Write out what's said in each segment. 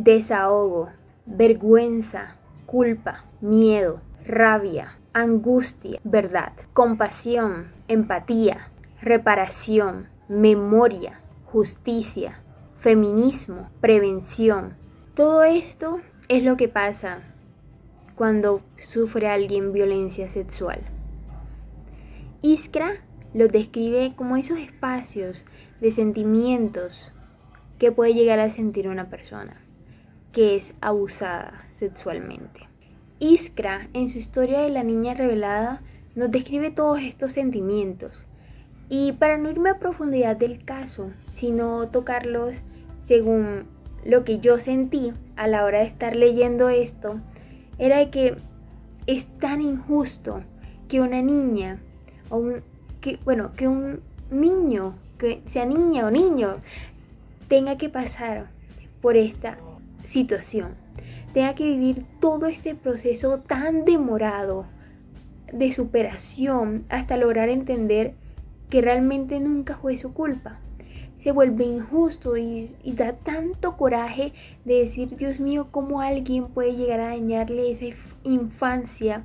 desahogo, vergüenza, culpa, miedo, rabia, angustia, verdad, compasión, empatía, reparación, memoria, justicia, feminismo, prevención. Todo esto es lo que pasa cuando sufre alguien violencia sexual. Iskra lo describe como esos espacios de sentimientos que puede llegar a sentir una persona que es abusada sexualmente. Iskra, en su historia de la niña revelada, nos describe todos estos sentimientos. Y para no irme a profundidad del caso, sino tocarlos según lo que yo sentí a la hora de estar leyendo esto, era que es tan injusto que una niña, que un niño, que sea niña o niño, tenga que pasar por esta situación, tenga que vivir todo este proceso tan demorado de superación hasta lograr entender que realmente nunca fue su culpa. Se vuelve injusto y da tanto coraje de decir, Dios mío, cómo alguien puede llegar a dañarle esa infancia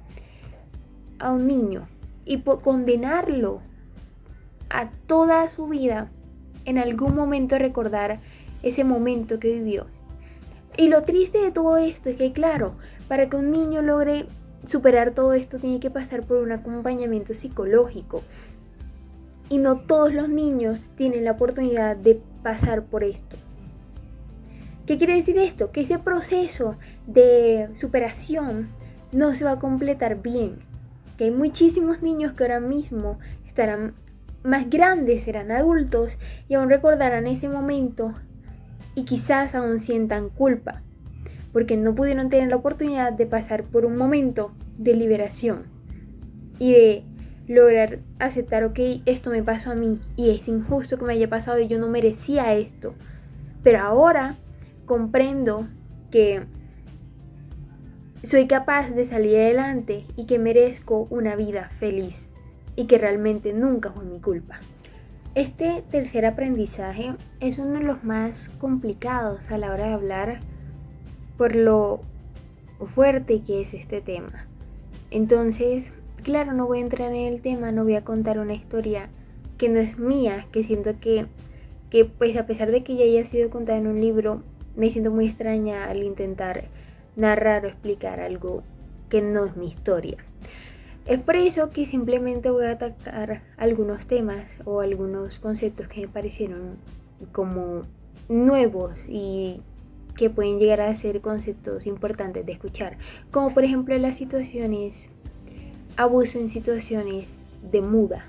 a un niño y condenarlo a toda su vida, en algún momento recordar ese momento que vivió. Y lo triste de todo esto es que, claro, para que un niño logre superar todo esto tiene que pasar por un acompañamiento psicológico. Y no todos los niños tienen la oportunidad de pasar por esto. ¿Qué quiere decir esto? Que ese proceso de superación no se va a completar bien. Que hay muchísimos niños que ahora mismo estarán más grandes, serán adultos y aún recordarán ese momento y quizás aún sientan culpa porque no pudieron tener la oportunidad de pasar por un momento de liberación y de lograr aceptar, ok, esto me pasó a mí y es injusto que me haya pasado y yo no merecía esto, pero ahora comprendo que soy capaz de salir adelante y que merezco una vida feliz y que realmente nunca fue mi culpa. Este tercer aprendizaje es uno de los más complicados a la hora de hablar por lo fuerte que es este tema. Entonces, claro, no voy a entrar en el tema, no voy a contar una historia que no es mía, que siento que pues a pesar de que ya haya sido contada en un libro, me siento muy extraña al intentar narrar o explicar algo que no es mi historia. Es por eso que simplemente voy a atacar algunos temas o algunos conceptos que me parecieron como nuevos y que pueden llegar a ser conceptos importantes de escuchar, como por ejemplo las situaciones, abuso en situaciones de muda.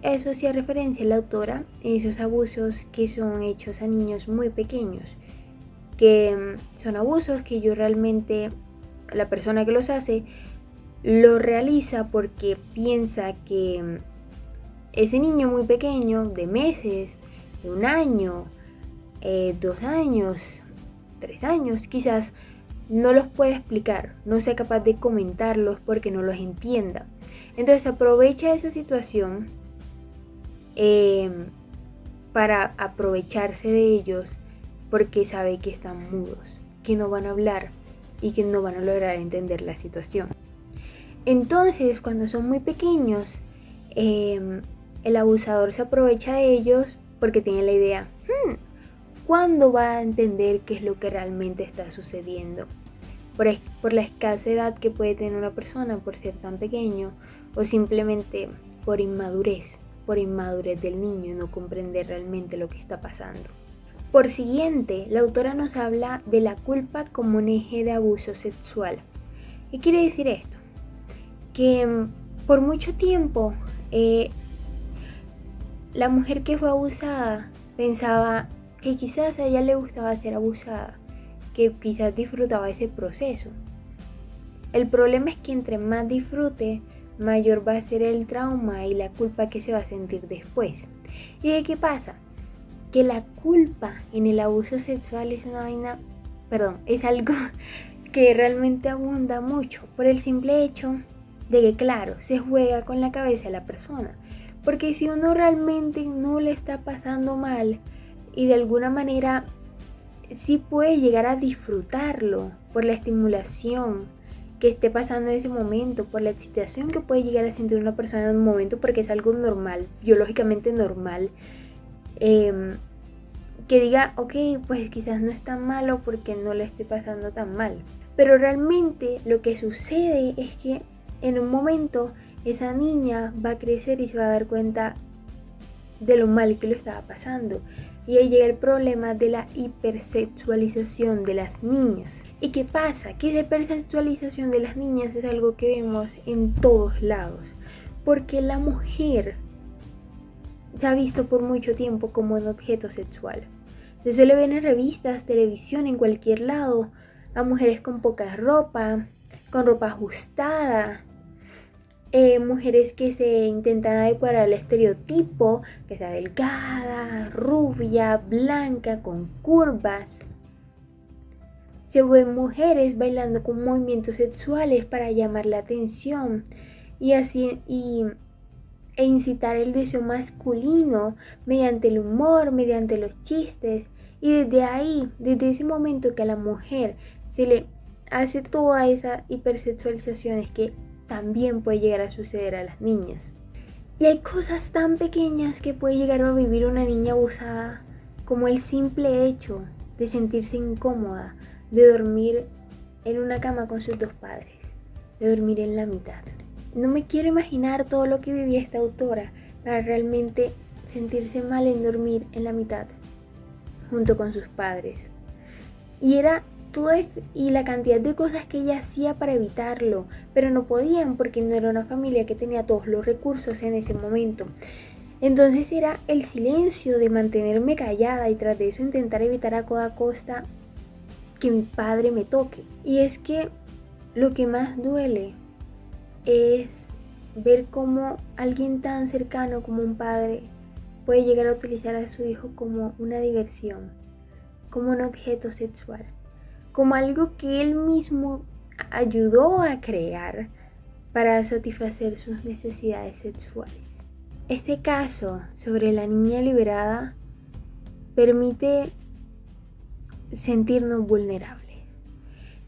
Eso hacía referencia la autora en esos abusos que son hechos a niños muy pequeños, que son abusos que la persona que los hace, lo realiza porque piensa que ese niño muy pequeño, de meses, de 1 año, 2 años, 3 años, quizás no los puede explicar, no sea capaz de comentarlos porque no los entienda. Entonces aprovecha esa situación para aprovecharse de ellos porque sabe que están mudos, que no van a hablar y que no van a lograr entender la situación. Entonces, cuando son muy pequeños, el abusador se aprovecha de ellos porque tiene la idea, ¿cuándo va a entender qué es lo que realmente está sucediendo? Por la escasa edad que puede tener una persona por ser tan pequeño o simplemente por inmadurez del niño y no comprender realmente lo que está pasando. Por siguiente, la autora nos habla de la culpa como un eje de abuso sexual. ¿Qué quiere decir esto? Que por mucho tiempo la mujer que fue abusada pensaba que quizás a ella le gustaba ser abusada, que quizás disfrutaba ese proceso. El problema es que entre más disfrute, mayor va a ser el trauma y la culpa que se va a sentir después. ¿Y de qué pasa? Que la culpa en el abuso sexual es algo que realmente abunda mucho por el simple hecho de que, claro, se juega con la cabeza de la persona. Porque si uno realmente no le está pasando mal y de alguna manera sí puede llegar a disfrutarlo por la estimulación que esté pasando en ese momento, por la excitación que puede llegar a sentir una persona en un momento, porque es algo normal, biológicamente normal, que diga, ok, pues quizás no es tan malo porque no le estoy pasando tan mal. Pero realmente lo que sucede es que en un momento esa niña va a crecer y se va a dar cuenta de lo mal que lo estaba pasando. Y ahí llega el problema de la hipersexualización de las niñas. ¿Y qué pasa? Que esa hipersexualización de las niñas es algo que vemos en todos lados. Porque la mujer se ha visto por mucho tiempo como un objeto sexual. Se suele ver en revistas, televisión, en cualquier lado, a mujeres con poca ropa, con ropa ajustada, mujeres que se intentan adecuar al estereotipo, que sea delgada, rubia, blanca, con curvas. Se ven mujeres bailando con movimientos sexuales para llamar la atención y así e incitar el deseo masculino mediante el humor, mediante los chistes. Y desde ahí, desde ese momento que a la mujer se le hace toda esa hipersexualización, es que también puede llegar a suceder a las niñas. Y hay cosas tan pequeñas que puede llegar a vivir una niña abusada, como el simple hecho de sentirse incómoda, de dormir en una cama con sus dos padres, de dormir en la mitad. No me quiero imaginar todo lo que vivía esta autora para realmente sentirse mal en dormir en la mitad junto con sus padres. Y era todo esto, y la cantidad de cosas que ella hacía para evitarlo, pero no podían porque no era una familia que tenía todos los recursos en ese momento. Entonces era el silencio de mantenerme callada y tras de eso intentar evitar a toda costa que mi padre me toque. Y es que lo que más duele es ver cómo alguien tan cercano como un padre puede llegar a utilizar a su hijo como una diversión, como un objeto sexual, como algo que él mismo ayudó a crear para satisfacer sus necesidades sexuales. Este caso sobre la niña liberada permite sentirnos vulnerables,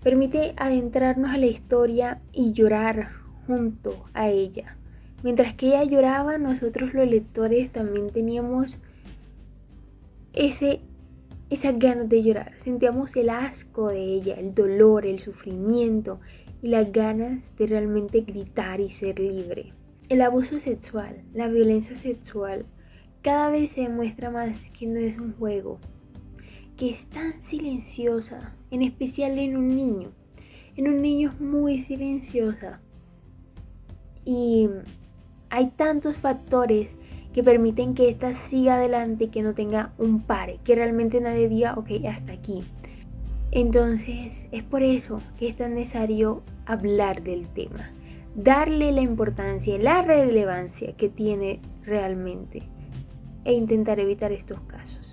permite adentrarnos a la historia y llorar junto a ella. Mientras que ella lloraba, nosotros los lectores también teníamos esas ganas de llorar. Sentíamos el asco de ella, el dolor, el sufrimiento y las ganas de realmente gritar y ser libre. El abuso sexual, la violencia sexual, cada vez se demuestra más que no es un juego, que es tan silenciosa, en especial en un niño. En un niño es muy silenciosa. Y hay tantos factores que permiten que ésta siga adelante y que no tenga un pare, que realmente nadie diga, ok, hasta aquí. Entonces es por eso que es tan necesario hablar del tema, darle la importancia, la relevancia que tiene realmente e intentar evitar estos casos.